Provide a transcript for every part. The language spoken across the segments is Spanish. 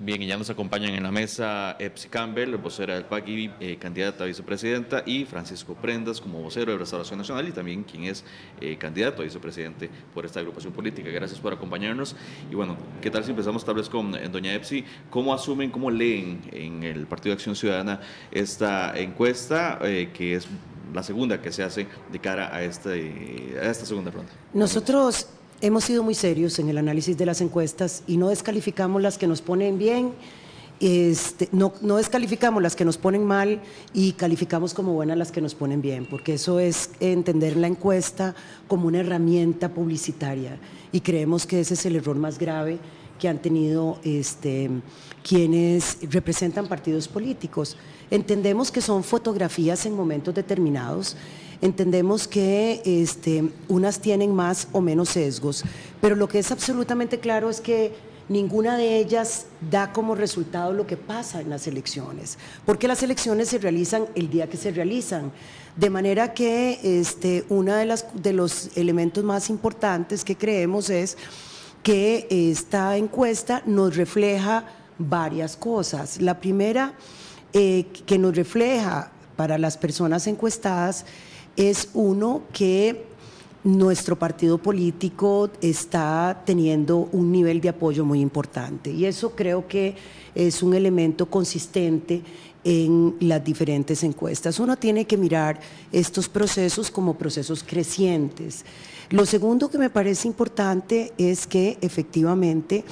Bien, y ya nos acompañan en la mesa Epsi Campbell, vocera del PAC y candidata a vicepresidenta, y Francisco Prendas como vocero de Restauración Nacional y también quien es candidato a vicepresidente por esta agrupación política. Gracias por acompañarnos. Y bueno, ¿qué tal si empezamos tal vez con doña Epsi? ¿Cómo asumen, cómo leen en el Partido de Acción Ciudadana esta encuesta, que es la segunda que se hace de cara a esta segunda ronda? Nosotros hemos sido muy serios en el análisis de las encuestas y no descalificamos las que nos ponen bien, no descalificamos las que nos ponen mal y calificamos como buenas las que nos ponen bien, porque eso es entender la encuesta como una herramienta publicitaria y creemos que ese es el error más grave que han tenido quienes representan partidos políticos. Entendemos que son fotografías en momentos determinados. Entendemos que unas tienen más o menos sesgos, pero lo que es absolutamente claro es que ninguna de ellas da como resultado lo que pasa en las elecciones, porque las elecciones se realizan el día que se realizan, de manera que uno de los elementos más importantes que creemos es que esta encuesta nos refleja varias cosas. La primera que nos refleja para las personas encuestadas es uno, que nuestro partido político está teniendo un nivel de apoyo muy importante y eso creo que es un elemento consistente en las diferentes encuestas. Uno tiene que mirar estos procesos como procesos crecientes. Lo segundo que me parece importante es que efectivamente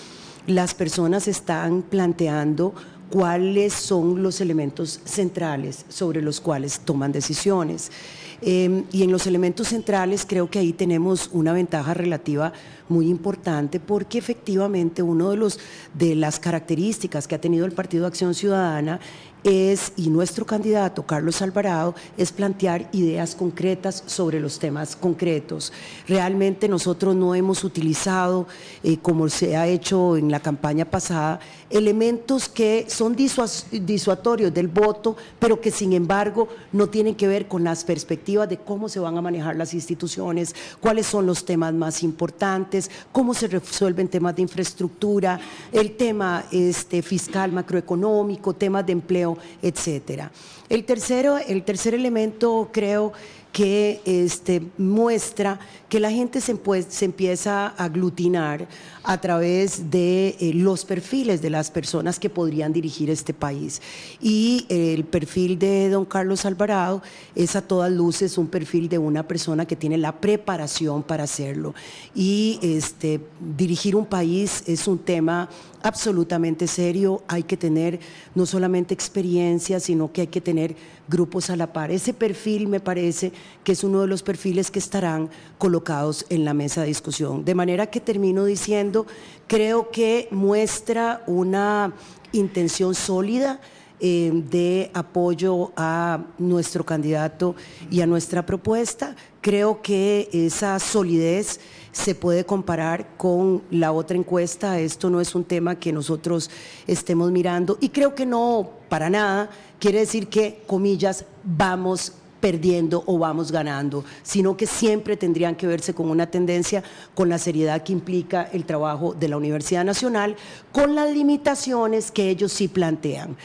las personas están planteando cuáles son los elementos centrales sobre los cuales toman decisiones. Y en los elementos centrales creo que ahí tenemos una ventaja relativa muy importante, porque efectivamente una de las características que ha tenido el Partido de Acción Ciudadana y nuestro candidato Carlos Alvarado es plantear ideas concretas sobre los temas concretos. Realmente nosotros no hemos utilizado, como se ha hecho en la campaña pasada, elementos que son disuasorios del voto, pero que sin embargo no tienen que ver con las perspectivas de cómo se van a manejar las instituciones, cuáles son los temas más importantes, cómo se resuelven temas de infraestructura, el tema fiscal, macroeconómico, temas de empleo, etcétera. El tercer elemento creo que muestra que la gente se empieza a aglutinar a través de los perfiles de las personas que podrían dirigir este país. Y el perfil de don Carlos Alvarado es a todas luces un perfil de una persona que tiene la preparación para hacerlo. Y dirigir un país es un tema absolutamente serio. Hay que tener no solamente experiencia, sino que hay que tener grupos a la par. Ese perfil me parece que es uno de los perfiles que estarán colocados en la mesa de discusión. De manera que termino diciendo, creo que muestra una intención sólida de apoyo a nuestro candidato y a nuestra propuesta. Creo que esa solidez se puede comparar con la otra encuesta. Esto no es un tema que nosotros estemos mirando y creo que no, para nada, quiere decir que, comillas, vamos perdiendo o vamos ganando, sino que siempre tendrían que verse con una tendencia, con la seriedad que implica el trabajo de la Universidad Nacional, con las limitaciones que ellos sí plantean.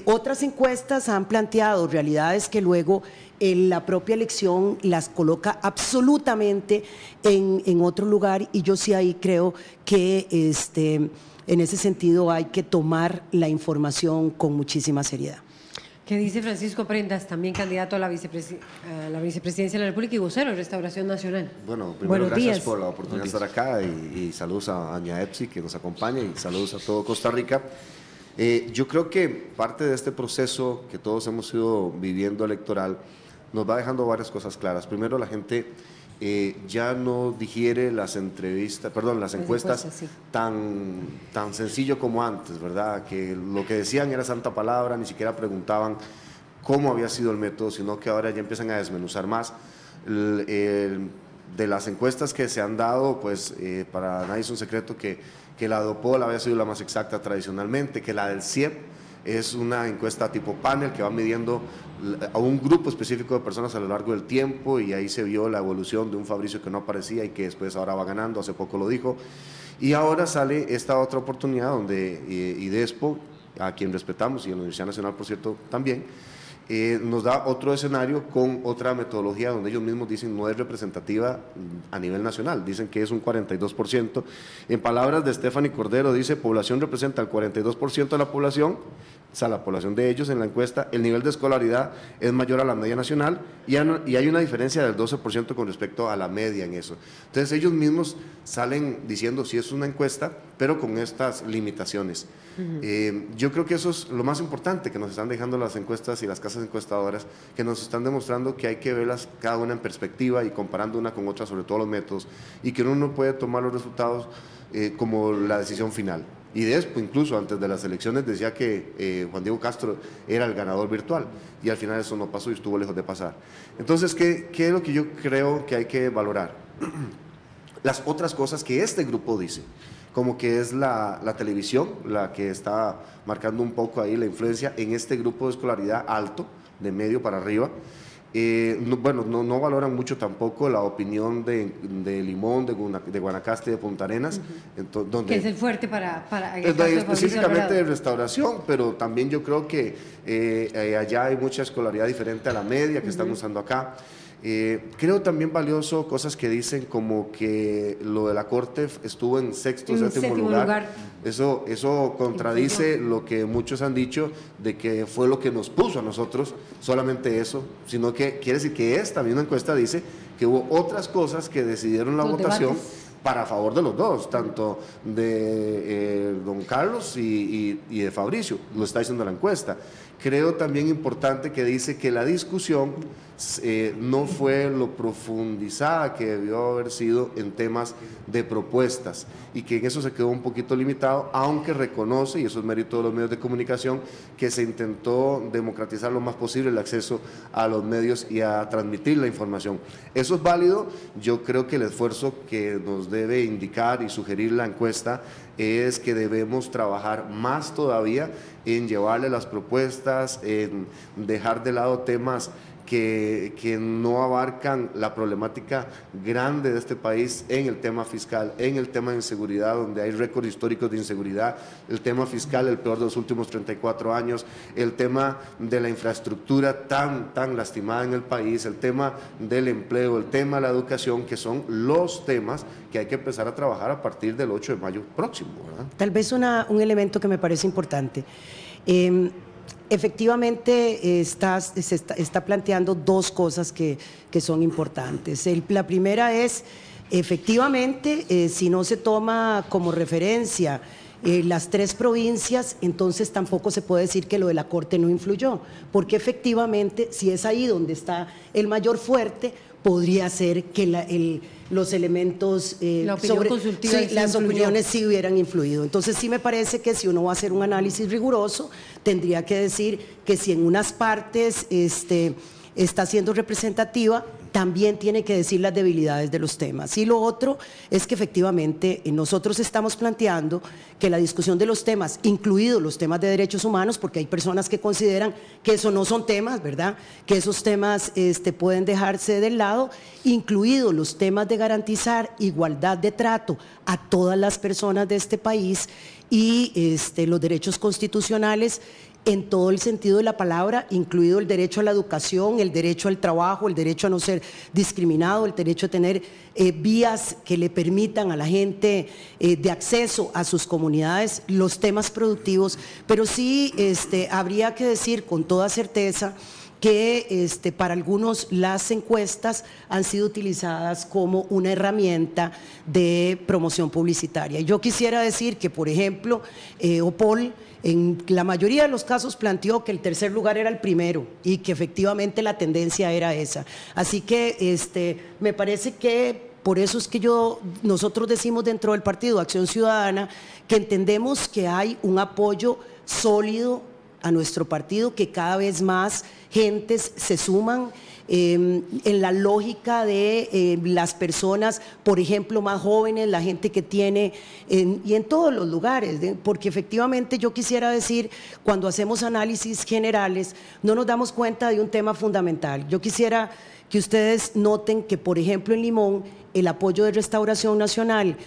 Otras encuestas han planteado realidades que luego la propia elección las coloca absolutamente en otro lugar, y yo sí ahí creo que en ese sentido hay que tomar la información con muchísima seriedad. ¿Qué dice Francisco Prendas, también candidato a la vicepresidencia de la República y vocero de Restauración Nacional? Bueno, primero Buenos gracias días. por la oportunidad de estar acá y saludos a doña Epsi que nos acompaña y saludos a todo Costa Rica. Yo creo que parte de este proceso que todos hemos ido viviendo electoral nos va dejando varias cosas claras. Primero, la gente ya no digiere las encuestas sí, tan sencillo como antes, ¿verdad? Que lo que decían era santa palabra, ni siquiera preguntaban cómo había sido el método, sino que ahora ya empiezan a desmenuzar más. De las encuestas que se han dado, pues para nadie es un secreto que la de Opol había sido la más exacta tradicionalmente, que la del CIEP es una encuesta tipo panel que va midiendo a un grupo específico de personas a lo largo del tiempo, y ahí se vio la evolución de un Fabricio que no aparecía y que después ahora va ganando, hace poco lo dijo. Y ahora sale esta otra oportunidad donde IDESPO, a quien respetamos, y en la Universidad Nacional, por cierto, también, nos da otro escenario con otra metodología donde ellos mismos dicen no es representativa a nivel nacional, dicen que es un 42%. En palabras de Stephanie Cordero, dice, población representa el 42% de la población, o sea, la población de ellos en la encuesta, el nivel de escolaridad es mayor a la media nacional y hay una diferencia del 12% con respecto a la media en eso. Entonces ellos mismos salen diciendo si es una encuesta, pero con estas limitaciones. Yo creo que eso es lo más importante que nos están dejando las encuestas y las casas encuestadoras, que nos están demostrando que hay que verlas cada una en perspectiva y comparando una con otra, sobre todo los métodos, y que uno no puede tomar los resultados como la decisión final. Y después, incluso antes de las elecciones, decía que Juan Diego Castro era el ganador virtual, y al final eso no pasó y estuvo lejos de pasar. Entonces, ¿qué es lo que yo creo que hay que valorar? Las otras cosas que este grupo dice, como que es la televisión, la que está marcando un poco ahí la influencia en este grupo de escolaridad alto, de medio para arriba. No valoran mucho tampoco la opinión de Limón, de Guanacaste, de Punta Arenas. Que es el fuerte para específicamente de restauración, pero también yo creo que allá hay mucha escolaridad diferente a la media que están usando acá. Creo también valioso cosas que dicen como que lo de la Corte estuvo en sexto, séptimo lugar. Eso contradice lo que muchos han dicho de que fue lo que nos puso a nosotros, solamente eso, sino que quiere decir que esta misma encuesta dice que hubo otras cosas que decidieron la votación para favor de los dos, tanto de don Carlos y de Fabricio, lo está diciendo la encuesta. Creo también importante que dice que la discusión no fue lo profundizada que debió haber sido en temas de propuestas y que en eso se quedó un poquito limitado, aunque reconoce, y eso es mérito de los medios de comunicación, que se intentó democratizar lo más posible el acceso a los medios y a transmitir la información. Eso es válido. Yo creo que el esfuerzo que nos debe indicar y sugerir la encuesta es que debemos trabajar más todavía en llevarle las propuestas, en dejar de lado temas que no abarcan la problemática grande de este país en el tema fiscal, en el tema de inseguridad, donde hay récords históricos de inseguridad, el tema fiscal, el peor de los últimos 34 años, el tema de la infraestructura tan lastimada en el país, el tema del empleo, el tema de la educación, que son los temas que hay que empezar a trabajar a partir del 8 de mayo próximo, ¿verdad? Tal vez un elemento que me parece importante. Efectivamente, se está planteando dos cosas que son importantes. La primera es, efectivamente, si no se toma como referencia las tres provincias, entonces tampoco se puede decir que lo de la Corte no influyó, porque efectivamente, si es ahí donde está el mayor fuerte, podría ser que los elementos las opiniones sí hubieran influido. Entonces sí me parece que si uno va a hacer un análisis riguroso, tendría que decir que si en unas partes está siendo representativa, también tiene que decir las debilidades de los temas. Y lo otro es que efectivamente nosotros estamos planteando que la discusión de los temas, incluidos los temas de derechos humanos, porque hay personas que consideran que eso no son temas, ¿verdad? Que esos temas pueden dejarse de lado, incluidos los temas de garantizar igualdad de trato a todas las personas de este país y los derechos constitucionales en todo el sentido de la palabra, incluido el derecho a la educación, el derecho al trabajo, el derecho a no ser discriminado, el derecho a tener vías que le permitan a la gente de acceso a sus comunidades, los temas productivos, pero sí habría que decir con toda certeza que para algunos las encuestas han sido utilizadas como una herramienta de promoción publicitaria. Yo quisiera decir que, por ejemplo, OPOL en la mayoría de los casos planteó que el tercer lugar era el primero y que efectivamente la tendencia era esa. Así que me parece que por eso es que nosotros decimos dentro del Partido Acción Ciudadana que entendemos que hay un apoyo sólido a nuestro partido, que cada vez más gentes se suman en la lógica de las personas, por ejemplo, más jóvenes, la gente que tiene, y en todos los lugares, porque efectivamente yo quisiera decir, cuando hacemos análisis generales, no nos damos cuenta de un tema fundamental. Yo quisiera que ustedes noten que, por ejemplo, en Limón, el apoyo de Restauración Nacional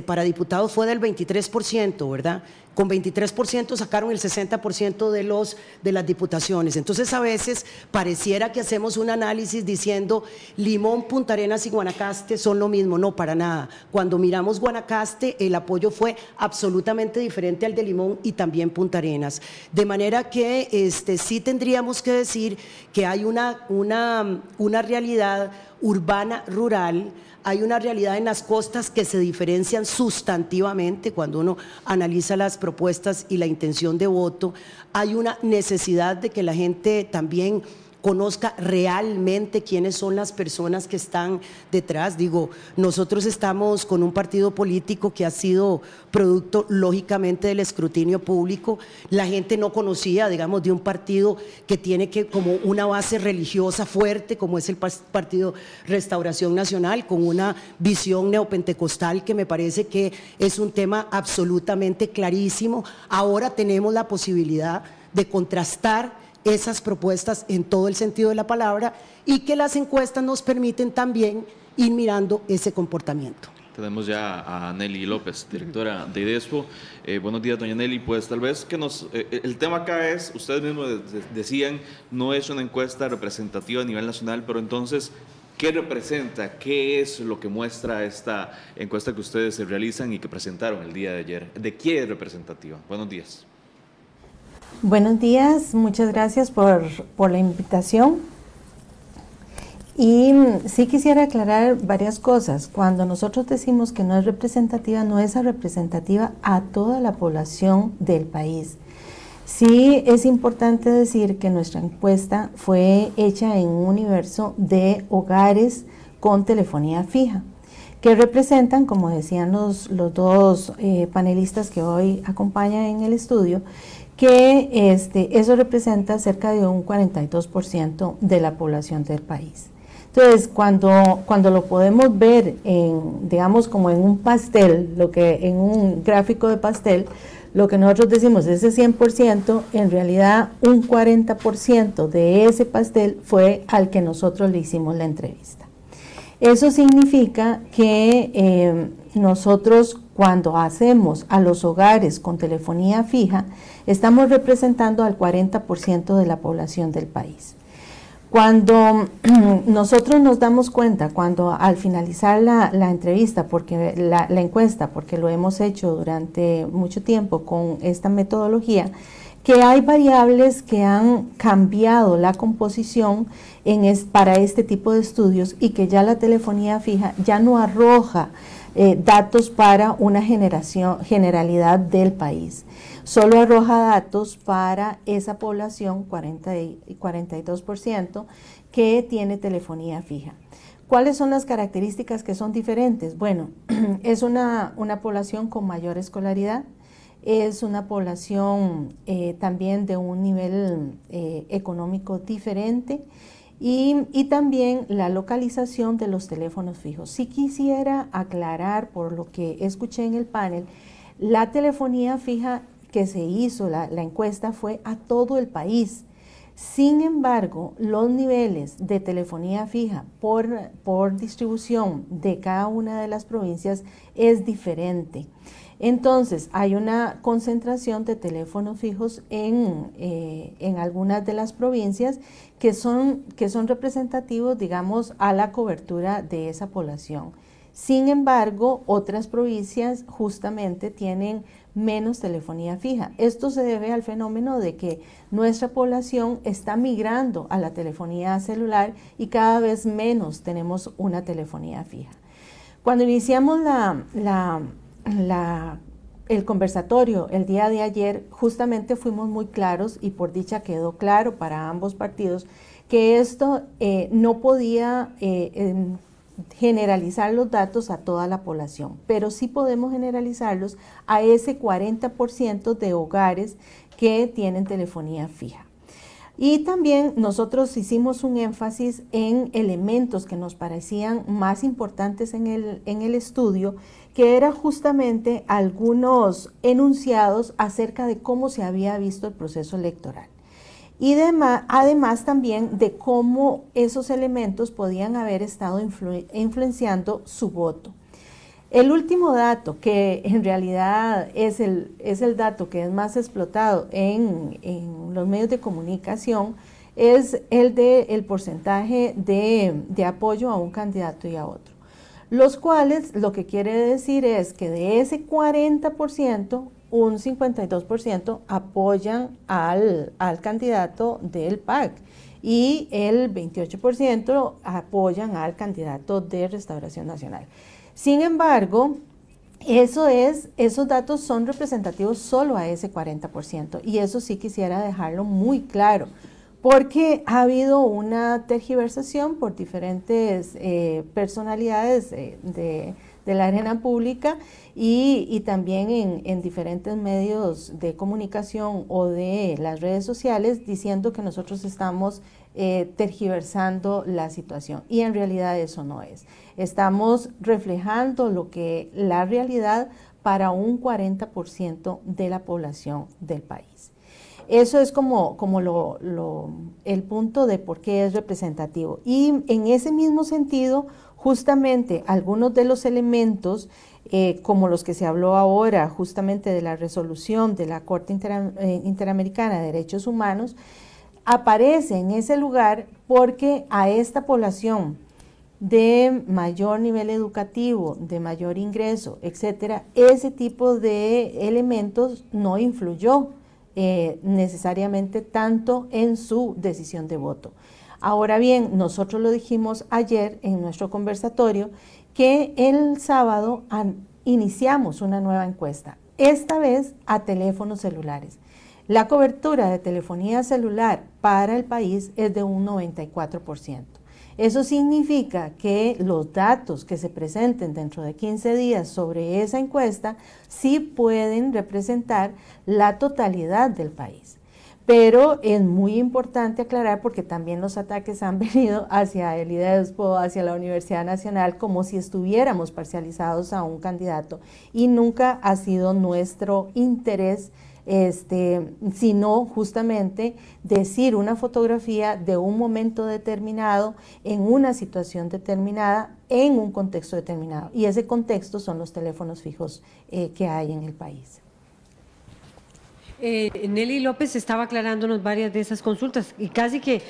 para diputados fue del 23%, ¿verdad? Con 23% sacaron el 60% de las diputaciones. Entonces, a veces pareciera que hacemos un análisis diciendo Limón, Punta Arenas y Guanacaste son lo mismo. No, para nada. Cuando miramos Guanacaste, el apoyo fue absolutamente diferente al de Limón y también Punta Arenas. De manera que sí tendríamos que decir que hay una realidad urbana, rural. Hay una realidad en las costas que se diferencian sustantivamente cuando uno analiza las propuestas y la intención de voto. Hay una necesidad de que la gente también conozca realmente quiénes son las personas que están detrás. Digo, nosotros estamos con un partido político que ha sido producto, lógicamente, del escrutinio público. La gente no conocía, digamos, de un partido que tiene como una base religiosa fuerte, como es el Partido Restauración Nacional, con una visión neopentecostal que me parece que es un tema absolutamente clarísimo. Ahora tenemos la posibilidad de contrastar esas propuestas en todo el sentido de la palabra y que las encuestas nos permiten también ir mirando ese comportamiento. Tenemos ya a Nelly López, directora de IDESPO. Buenos días, doña Nelly. Pues tal vez que el tema acá es, ustedes mismos decían, no es una encuesta representativa a nivel nacional, pero entonces, ¿qué representa? ¿Qué es lo que muestra esta encuesta que ustedes realizan y que presentaron el día de ayer? ¿De qué es representativa? Buenos días. Buenos días, muchas gracias por la invitación. Y sí quisiera aclarar varias cosas. Cuando nosotros decimos que no es representativa, no es representativa a toda la población del país. Sí es importante decir que nuestra encuesta fue hecha en un universo de hogares con telefonía fija, que representan, como decían los dos panelistas que hoy acompañan en el estudio, que eso representa cerca de un 42% de la población del país. Entonces, cuando lo podemos ver digamos, como en un pastel, en un gráfico de pastel, lo que nosotros decimos, ese 100%, en realidad un 40% de ese pastel fue al que nosotros le hicimos la entrevista. Eso significa que nosotros, cuando hacemos a los hogares con telefonía fija, estamos representando al 40% de la población del país. Cuando nosotros nos damos cuenta, cuando al finalizar la entrevista, porque la encuesta, porque lo hemos hecho durante mucho tiempo con esta metodología, que hay variables que han cambiado la composición para este tipo de estudios y que ya la telefonía fija ya no arroja datos para una generalidad del país. Solo arroja datos para esa población, 42%, que tiene telefonía fija. ¿Cuáles son las características que son diferentes? Bueno, es una población con mayor escolaridad, es una población también de un nivel económico diferente, y también la localización de los teléfonos fijos. Sí quisiera aclarar, por lo que escuché en el panel, la telefonía fija que se hizo, la encuesta fue a todo el país. Sin embargo, los niveles de telefonía fija por distribución de cada una de las provincias es diferente. Entonces, hay una concentración de teléfonos fijos en algunas de las provincias que son representativos, digamos, a la cobertura de esa población. Sin embargo, otras provincias justamente tienen menos telefonía fija. Esto se debe al fenómeno de que nuestra población está migrando a la telefonía celular y cada vez menos tenemos una telefonía fija. Cuando iniciamos el conversatorio el día de ayer, justamente fuimos muy claros, y por dicha quedó claro para ambos partidos, que esto no podía generalizar los datos a toda la población, pero sí podemos generalizarlos a ese 40% de hogares que tienen telefonía fija. Y también nosotros hicimos un énfasis en elementos que nos parecían más importantes en el estudio, que era justamente algunos enunciados acerca de cómo se había visto el proceso electoral. y además también de cómo esos elementos podían haber estado influenciando su voto. El último dato, que en realidad es el dato que es más explotado en los medios de comunicación, es el del porcentaje de apoyo a un candidato y a otro. Los cuales lo que quiere decir es que de ese 40%, un 52% apoyan al candidato del PAC y el 28% apoyan al candidato de Restauración Nacional. Sin embargo, esos datos son representativos solo a ese 40%, y eso sí quisiera dejarlo muy claro, porque ha habido una tergiversación por diferentes personalidades de la arena pública y también en diferentes medios de comunicación o de las redes sociales, diciendo que nosotros estamos tergiversando la situación, y en realidad eso no es. Estamos reflejando lo que la realidad para un 40% de la población del país. Eso es como el punto de por qué es representativo. Y en ese mismo sentido, justamente algunos de los elementos, como los que se habló ahora, justamente de la resolución de la Corte Interamericana de Derechos Humanos, aparece en ese lugar porque a esta población de mayor nivel educativo, de mayor ingreso, etcétera, ese tipo de elementos no influyó necesariamente tanto en su decisión de voto. Ahora bien, nosotros lo dijimos ayer en nuestro conversatorio, que el sábado iniciamos una nueva encuesta, esta vez a teléfonos celulares. La cobertura de telefonía celular para el país es de un 94%. Eso significa que los datos que se presenten dentro de 15 días sobre esa encuesta sí pueden representar la totalidad del país. Pero es muy importante aclarar, porque también los ataques han venido hacia el IDESPO, hacia la Universidad Nacional, como si estuviéramos parcializados a un candidato, y nunca ha sido nuestro interés sino justamente decir una fotografía de un momento determinado, en una situación determinada, en un contexto determinado. Y ese contexto son los teléfonos fijos que hay en el país. Nelly López estaba aclarándonos varias de esas consultas, y casi que,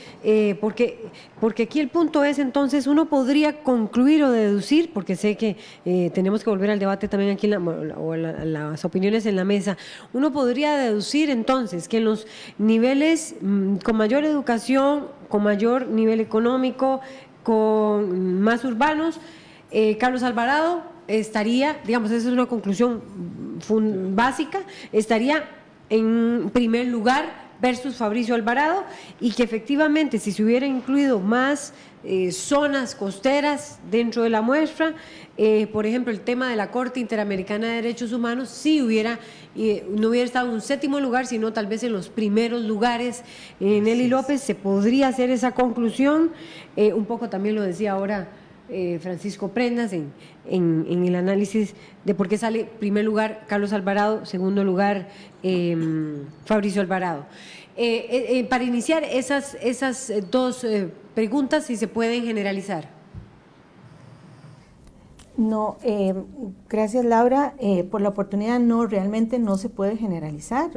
porque aquí el punto es, entonces, uno podría concluir o deducir, porque sé que tenemos que volver al debate también aquí, las opiniones en la mesa, uno podría deducir entonces que en los niveles con mayor educación, con mayor nivel económico, con más urbanos, Carlos Alvarado estaría, digamos, esa es una conclusión básica, estaría en primer lugar versus Fabricio Alvarado, y que efectivamente si se hubiera incluido más zonas costeras dentro de la muestra, por ejemplo el tema de la Corte Interamericana de Derechos Humanos, sí no hubiera estado en un séptimo lugar, sino tal vez en los primeros lugares. Nelly López, ¿se podría hacer esa conclusión? Un poco también lo decía ahora Francisco Prendas en el análisis de por qué sale primer lugar Carlos Alvarado, segundo lugar Fabricio Alvarado. Para iniciar esas dos preguntas, si se pueden generalizar. No, gracias Laura por la oportunidad. No, realmente no se puede generalizar.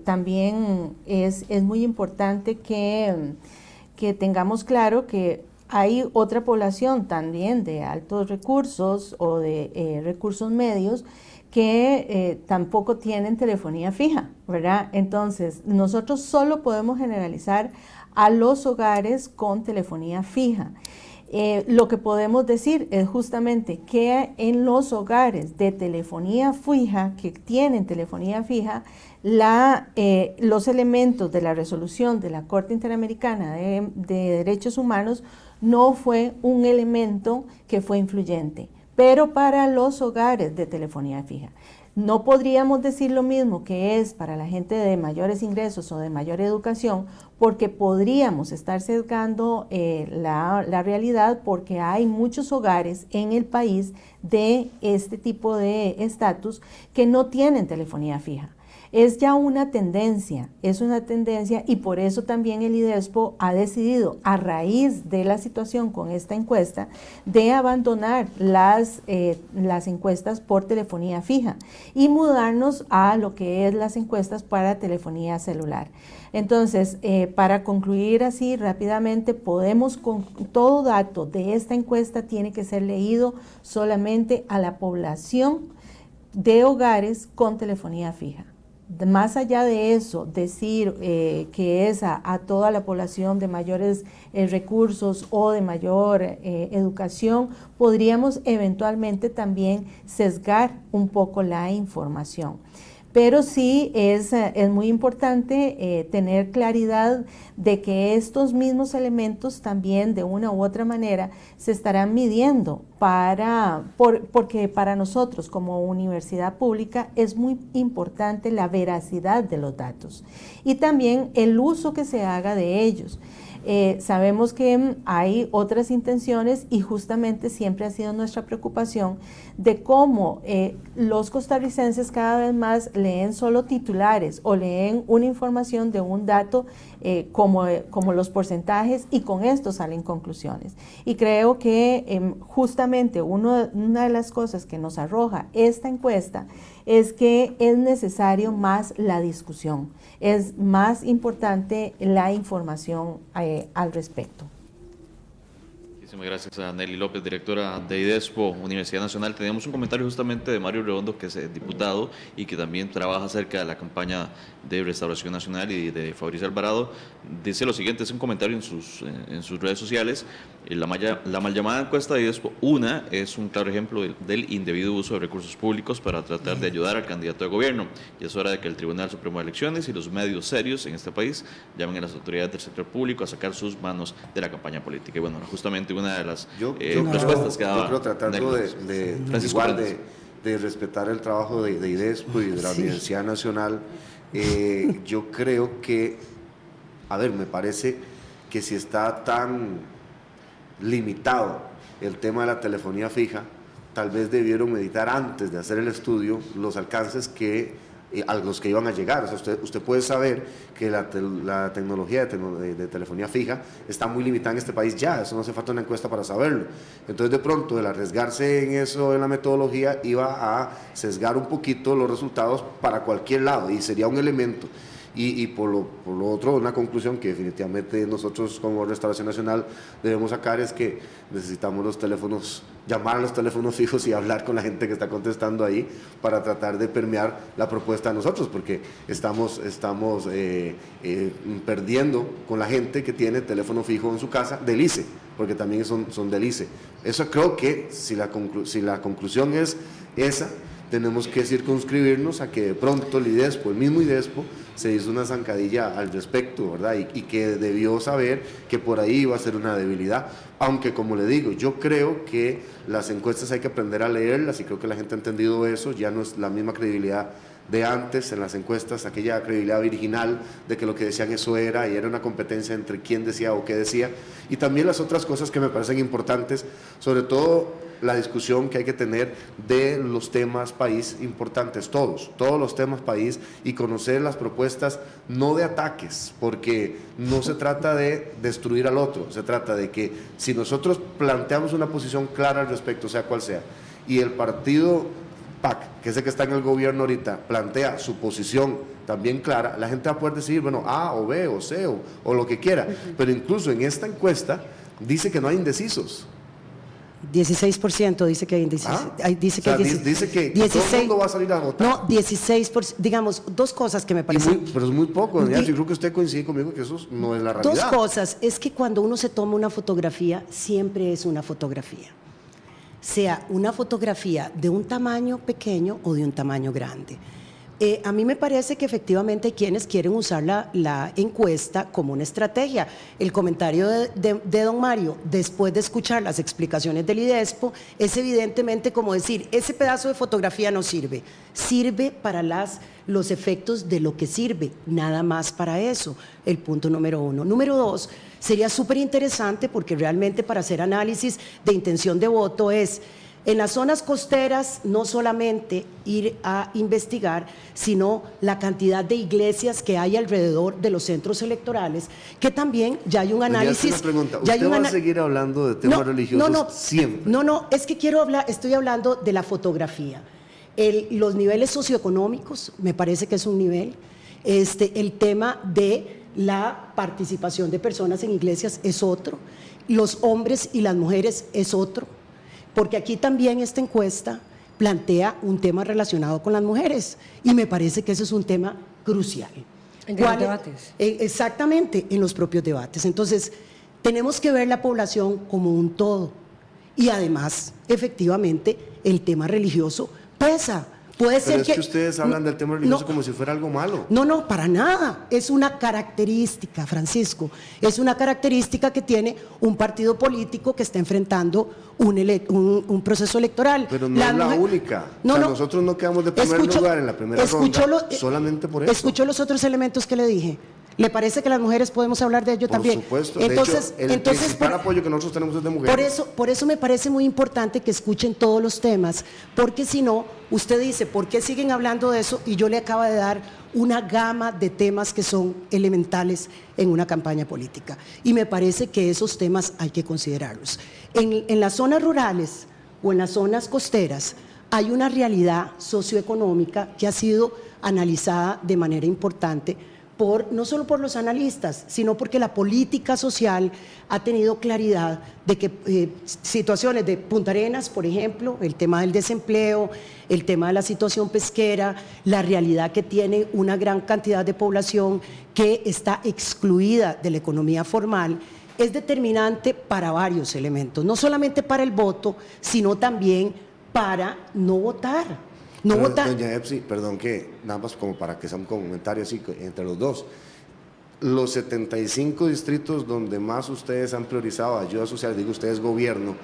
También es muy importante que tengamos claro que hay otra población también de altos recursos o de recursos medios que tampoco tienen telefonía fija, ¿verdad? Entonces, nosotros solo podemos generalizar a los hogares con telefonía fija. Lo que podemos decir es justamente que en los hogares de telefonía fija, que tienen telefonía fija, los elementos de la resolución de la Corte Interamericana de Derechos Humanos no fue un elemento que fue influyente, pero para los hogares de telefonía fija. No podríamos decir lo mismo que es para la gente de mayores ingresos o de mayor educación, porque podríamos estar sesgando la realidad, porque hay muchos hogares en el país de este tipo de estatus que no tienen telefonía fija. Es ya una tendencia, es una tendencia, y por eso también el IDESPO ha decidido, a raíz de la situación con esta encuesta, de abandonar las encuestas por telefonía fija y mudarnos a lo que es las encuestas para telefonía celular. Entonces, para concluir así rápidamente, todo dato de esta encuesta tiene que ser leído solamente a la población de hogares con telefonía fija. Más allá de eso, decir que es a toda la población de mayores recursos o de mayor educación, podríamos eventualmente también sesgar un poco la información. Pero sí es muy importante tener claridad de que estos mismos elementos también de una u otra manera se estarán midiendo porque para nosotros como universidad pública es muy importante la veracidad de los datos y también el uso que se haga de ellos. Sabemos que hay otras intenciones y justamente siempre ha sido nuestra preocupación de cómo los costarricenses cada vez más leen solo titulares o leen una información de un dato como los porcentajes, y con esto salen conclusiones. Y creo que justamente una de las cosas que nos arroja esta encuesta es que es necesario más la discusión, es más importante la información al respecto. Muchísimas gracias a Nelly López, directora de IDESPO, Universidad Nacional. Tenemos un comentario justamente de Mario Redondo, que es diputado y que también trabaja acerca de la campaña de Restauración Nacional, y de Fabricio Alvarado. Dice lo siguiente, es un comentario en sus redes sociales: la mal llamada encuesta de IDESPO, es un claro ejemplo del indebido uso de recursos públicos para tratar de ayudar al candidato de gobierno, y es hora de que el Tribunal Supremo de Elecciones y los medios serios en este país llamen a las autoridades del sector público a sacar sus manos de la campaña política. Y bueno, justamente una de las respuestas que daba. Yo creo, tratando de respetar el trabajo de IDESPO y de la Universidad Nacional, yo creo que, me parece que si está tan limitado el tema de la telefonía fija, tal vez debieron meditar antes de hacer el estudio los alcances a los que iban a llegar. O sea, usted puede saber que la tecnología de telefonía fija está muy limitada en este país ya, eso no hace falta una encuesta para saberlo. Entonces, de pronto, el arriesgarse en eso, en la metodología, iba a sesgar un poquito los resultados para cualquier lado, y sería un elemento. Y por lo otro, una conclusión que definitivamente nosotros como Restauración Nacional debemos sacar es que necesitamos llamar a los teléfonos fijos y hablar con la gente que está contestando ahí para tratar de permear la propuesta de nosotros, porque estamos perdiendo con la gente que tiene teléfono fijo en su casa del ICE, porque también son del ICE. Eso creo que si la conclusión es esa, tenemos que circunscribirnos a que de pronto el mismo IDESPO, se hizo una zancadilla al respecto, ¿verdad? Y que debió saber que por ahí iba a ser una debilidad. Aunque, como le digo, yo creo que las encuestas hay que aprender a leerlas, y creo que la gente ha entendido eso. Ya no es la misma credibilidad de antes en las encuestas, aquella credibilidad virginal de que lo que decían eso era, y era una competencia entre quién decía o qué decía. Y también las otras cosas que me parecen importantes, sobre todo la discusión que hay que tener de los temas país importantes, todos los temas país, y conocer las propuestas no de ataques, porque no se trata de destruir al otro, se trata de que si nosotros planteamos una posición clara al respecto, sea cual sea, y el partido PAC, que es el que está en el gobierno ahorita, plantea su posición también clara, la gente va a poder decir, bueno, A o B o C o lo que quiera. Pero incluso en esta encuesta dice que no hay indecisos. 16% dice que hay indecisos. Dice que 16, todo el mundo va a salir a votar. No, 16%. Digamos, dos cosas que me parecen. Pero es muy poco. Yo creo que usted coincide conmigo que eso no es la realidad. Dos cosas. Es que cuando uno se toma una fotografía, siempre es una fotografía. Sea una fotografía de un tamaño pequeño o de un tamaño grande. A mí me parece que efectivamente hay quienes quieren usar la encuesta como una estrategia. El comentario de don Mario, después de escuchar las explicaciones del IDESPO, es evidentemente como decir, ese pedazo de fotografía no sirve. Sirve para los efectos de lo que sirve, nada más para eso. El punto número uno. Número dos, sería súper interesante, porque realmente para hacer análisis de intención de voto es En las zonas costeras, no solamente ir a investigar, sino la cantidad de iglesias que hay alrededor de los centros electorales, que también ya hay un análisis. Una pregunta. ¿Usted va a seguir hablando de temas religiosos siempre? No, es que estoy hablando de la fotografía. Los niveles socioeconómicos, me parece que es un nivel. El tema de la participación de personas en iglesias es otro. Los hombres y las mujeres es otro. Porque aquí también esta encuesta plantea un tema relacionado con las mujeres y me parece que ese es un tema crucial. En los debates. Exactamente, en los propios debates. Entonces, tenemos que ver la población como un todo y además, efectivamente, el tema religioso pesa. Puede ser Pero es que ustedes hablan del tema religioso como si fuera algo malo. No, para nada. Es una característica, Francisco. Es una característica que tiene un partido político que está enfrentando un proceso electoral. Pero no es la única. Nosotros no quedamos de primer lugar en la primera ronda solamente por eso. ¿Escuchó los otros elementos que le dije? ¿Le parece que las mujeres podemos hablar de ello también? Por supuesto. Entonces, de hecho, el principal apoyo que nosotros tenemos es de mujeres. Por eso me parece muy importante que escuchen todos los temas, porque si no, usted dice, ¿por qué siguen hablando de eso? Y yo le acabo de dar una gama de temas que son elementales en una campaña política. Y me parece que esos temas hay que considerarlos. En las zonas rurales o en las zonas costeras hay una realidad socioeconómica que ha sido analizada de manera importante no solo por los analistas, sino porque la política social ha tenido claridad de que situaciones de Punta Arenas, por ejemplo, el tema del desempleo, el tema de la situación pesquera, la realidad que tiene una gran cantidad de población que está excluida de la economía formal, es determinante para varios elementos, no solamente para el voto, sino también para no votar. Doña Epsi, perdón que nada más como para que sea un comentario así entre los dos. Los 75 distritos donde más ustedes han priorizado ayuda social, digo ustedes gobierno,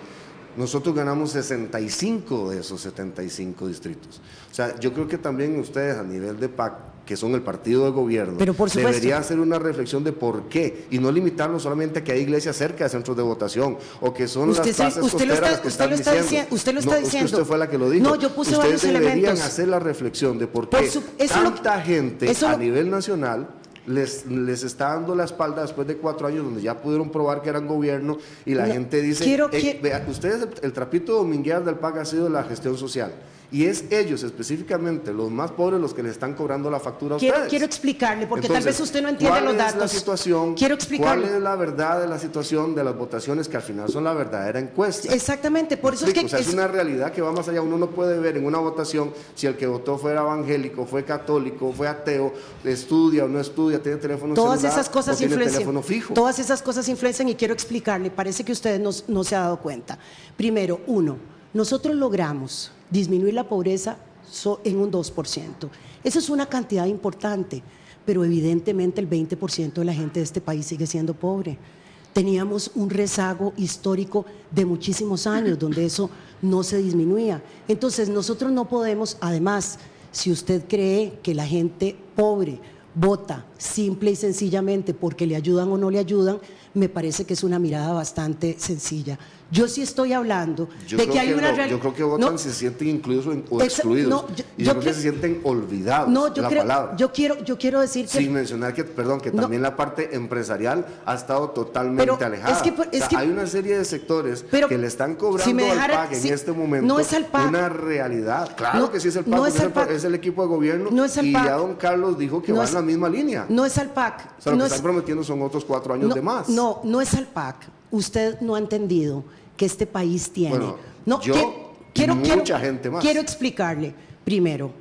nosotros ganamos 65 de esos 75 distritos. O sea, yo creo que también ustedes a nivel de PAC, que son el partido de gobierno, debería hacer una reflexión de por qué y no limitarlo solamente a que hay iglesias cerca de centros de votación o que son las plazas costeras las que están diciendo. Usted lo está diciendo. Usted fue la que lo dijo. No, yo puse varios elementos. Ustedes deberían hacer la reflexión de por qué tanta gente a nivel nacional les está dando la espalda después de 4 años donde ya pudieron probar que eran gobierno y la gente dice, vea, ustedes el trapito dominguear del PAC ha sido la gestión social y es ellos específicamente, los más pobres, los que le están cobrando la factura a ustedes. Quiero explicarle, porque entonces, tal vez usted no entiende los datos. ¿Cuál es la situación? Quiero explicarle. ¿Cuál es la verdad de la situación de las votaciones que al final son la verdadera encuesta? Exactamente, por eso es que... O sea, es una realidad que va más allá. Uno no puede ver en una votación si el que votó fuera evangélico, fue católico, fue ateo, estudia o no estudia, tiene teléfono celular o tiene teléfono fijo. Todas esas cosas influencian y quiero explicarle, parece que usted no se ha dado cuenta. Primero, nosotros logramos disminuir la pobreza en un 2%. Eso es una cantidad importante, pero evidentemente el 20% de la gente de este país sigue siendo pobre. Teníamos un rezago histórico de muchísimos años donde eso no se disminuía. Entonces nosotros no podemos, además, si usted cree que la gente pobre vota simple y sencillamente porque le ayudan o no le ayudan, me parece que es una mirada bastante sencilla. Yo sí estoy hablando de que hay una realidad. Yo creo que votan si se sienten incluidos o excluidos. Yo creo que se sienten olvidados. Yo quiero decir que... Sin mencionar que, también la parte empresarial ha estado totalmente alejada. Hay una serie de sectores que le están cobrando al PAC en este momento no es al PAC. Una realidad. Claro que sí es el PAC, es el equipo de gobierno. No es al y PAC. ya don Carlos dijo que va en la misma línea. No es al PAC. O sea, lo que están prometiendo son otros 4 años de más. No es al PAC. Usted no ha entendido que este país tiene. Mucha gente más. Quiero explicarle. Primero,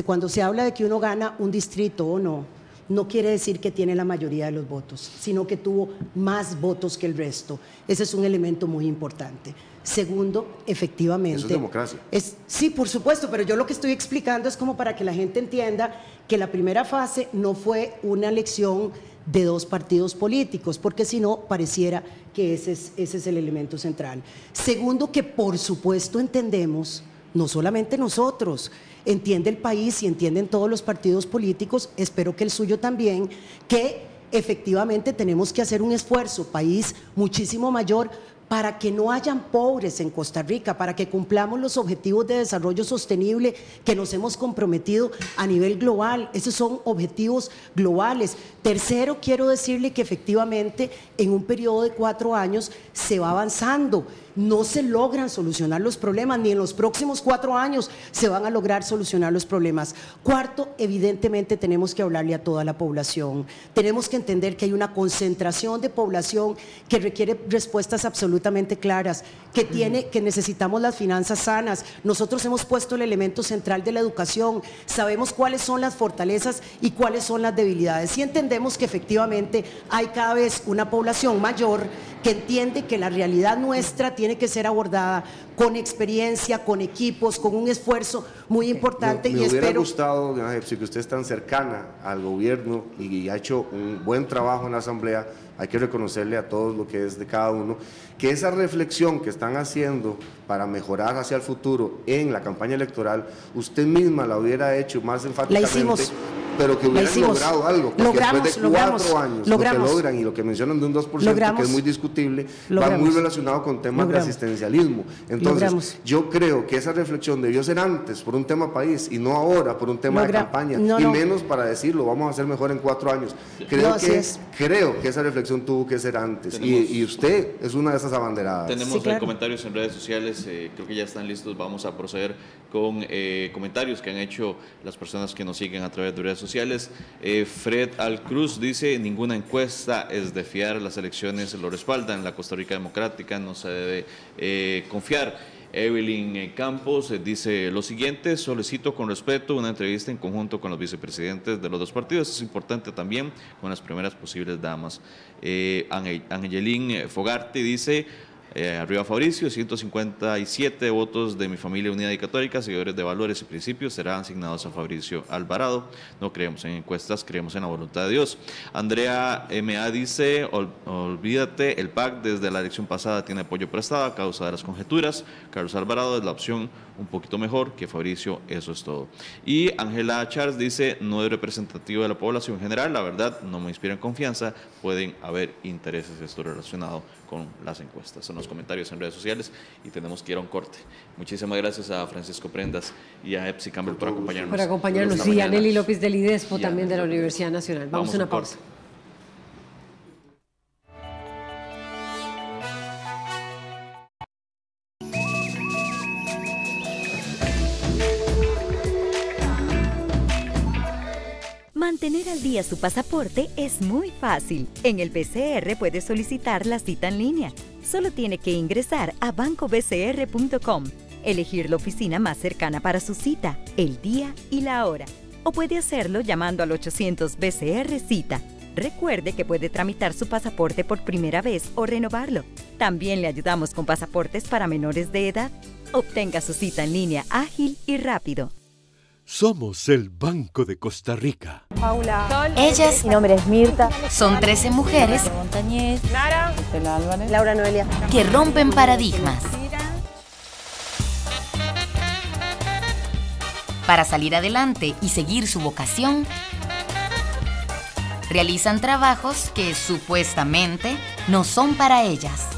cuando se habla de que uno gana un distrito o no quiere decir que tiene la mayoría de los votos, sino que tuvo más votos que el resto. Ese es un elemento muy importante. Segundo, efectivamente... Eso es democracia. Sí, por supuesto, pero yo lo que estoy explicando es como para que la gente entienda que la primera fase no fue una elección de 2 partidos políticos, porque si no, pareciera que ese es el elemento central. Segundo, que por supuesto entendemos, no solamente nosotros, entiende el país y entienden todos los partidos políticos, espero que el suyo también, que efectivamente tenemos que hacer un esfuerzo, país muchísimo mayor, para que no hayan pobres en Costa Rica, para que cumplamos los objetivos de desarrollo sostenible que nos hemos comprometido a nivel global. Esos son objetivos globales. Tercero, quiero decirle que efectivamente en un periodo de 4 años se va avanzando. No se logran solucionar los problemas, ni en los próximos 4 años se van a lograr solucionar los problemas. Cuarto, evidentemente tenemos que hablarle a toda la población. Tenemos que entender que hay una concentración de población que requiere respuestas absolutamente claras, que necesitamos las finanzas sanas. Nosotros hemos puesto el elemento central de la educación, sabemos cuáles son las fortalezas y cuáles son las debilidades. Y entendemos que efectivamente hay cada vez una población mayor que entiende que la realidad nuestra tiene que ser abordada con experiencia, con equipos, con un esfuerzo muy importante. Me hubiera gustado, doña Epsi, que usted es tan cercana al gobierno y ha hecho un buen trabajo en la Asamblea. Hay que reconocerle a todos lo que es de cada uno, que esa reflexión que están haciendo para mejorar hacia el futuro en la campaña electoral, usted misma la hubiera hecho más enfáticamente. La hicimos. Pero que hubieran logrado algo, porque después de 4 años lo que logran y lo que mencionan de un 2%, que es muy discutible, va muy relacionado con temas de asistencialismo. Entonces, yo creo que esa reflexión debió ser antes por un tema país y no ahora por un tema de campaña, y menos para decirlo, vamos a hacer mejor en 4 años. Creo que esa reflexión tuvo que ser antes, y usted es una de esas abanderadas. Tenemos comentarios en redes sociales, creo que ya están listos, vamos a proceder con comentarios que han hecho las personas que nos siguen a través de redes sociales. Fred Alcruz dice: ninguna encuesta es de fiar, las elecciones lo respaldan, la Costa Rica democrática no se debe confiar. Evelyn Campos dice lo siguiente: solicito con respeto una entrevista en conjunto con los vicepresidentes de los 2 partidos, es importante también con las primeras posibles damas. Angelín Fogarte dice: arriba Fabricio, 157 votos de mi familia unida y católica, seguidores de valores y principios, serán asignados a Fabricio Alvarado. No creemos en encuestas, creemos en la voluntad de Dios. Andrea M.A. dice: olvídate, el PAC desde la elección pasada tiene apoyo prestado a causa de las conjeturas. Carlos Alvarado es la opción un poquito mejor que Fabricio, eso es todo. Y Ángela Charles dice: no es representativo de la población general, la verdad no me inspiran confianza, pueden haber intereses, esto relacionado con las encuestas. Son los comentarios en redes sociales y tenemos que ir a un corte. Muchísimas gracias a Francisco Prendas y a Epsi Campbell por acompañarnos. Por acompañarnos, y a Nelly López del IDESPO también de la Universidad Nacional. Vamos a una pausa. Mantener al día su pasaporte es muy fácil. En el BCR puede solicitar la cita en línea. Solo tiene que ingresar a bancobcr.com, elegir la oficina más cercana para su cita, el día y la hora. O puede hacerlo llamando al 800 BCR Cita. Recuerde que puede tramitar su pasaporte por primera vez o renovarlo. También le ayudamos con pasaportes para menores de edad. Obtenga su cita en línea ágil y rápido. Somos el Banco de Costa Rica. Paula. Ellas, mi nombre es Mirta. Son 13 mujeres. Montañez. Nara. Estela Álvarez. Laura Noelia. Que rompen paradigmas. Para salir adelante y seguir su vocación, realizan trabajos que supuestamente no son para ellas.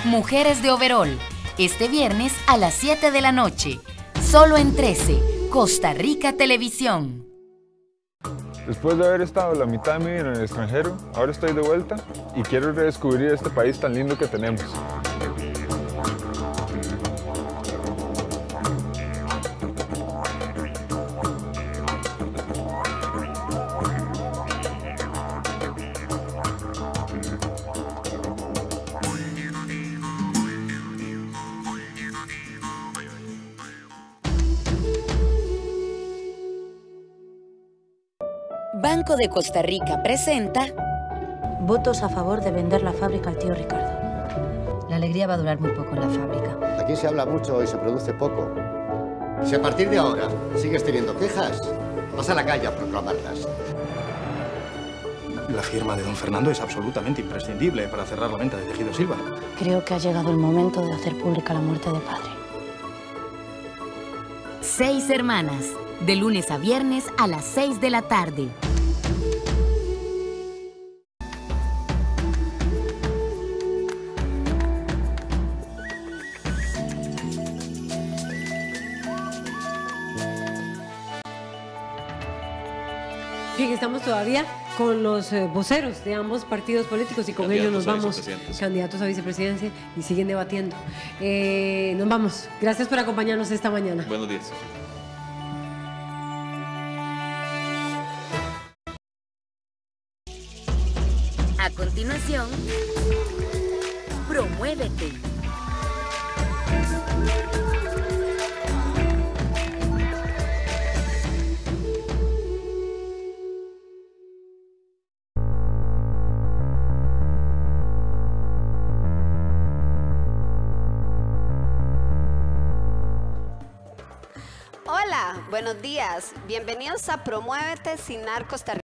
Mujeres de Overol. Este viernes a las 7 de la noche, solo en 13, Costa Rica Televisión. Después de haber estado la mitad de mi vida en el extranjero, ahora estoy de vuelta y quiero redescubrir este país tan lindo que tenemos. Banco de Costa Rica presenta votos a favor de vender la fábrica al tío Ricardo. La alegría va a durar muy poco en la fábrica. Aquí se habla mucho y se produce poco. Si a partir de ahora sigues teniendo quejas, vas a la calle a proclamarlas. La firma de don Fernando es absolutamente imprescindible para cerrar la venta de Tejido Silva. Creo que ha llegado el momento de hacer pública la muerte de padre. 6 hermanas, de lunes a viernes a las 6 de la tarde. Bien, estamos todavía con los voceros de ambos partidos políticos y con ellos nos vamos, candidatos a vicepresidencia, y siguen debatiendo. Nos vamos. Gracias por acompañarnos esta mañana. Buenos días. A continuación, Promuévete. Hola, buenos días. Bienvenidos a Promuévete Sinar Costa Rica.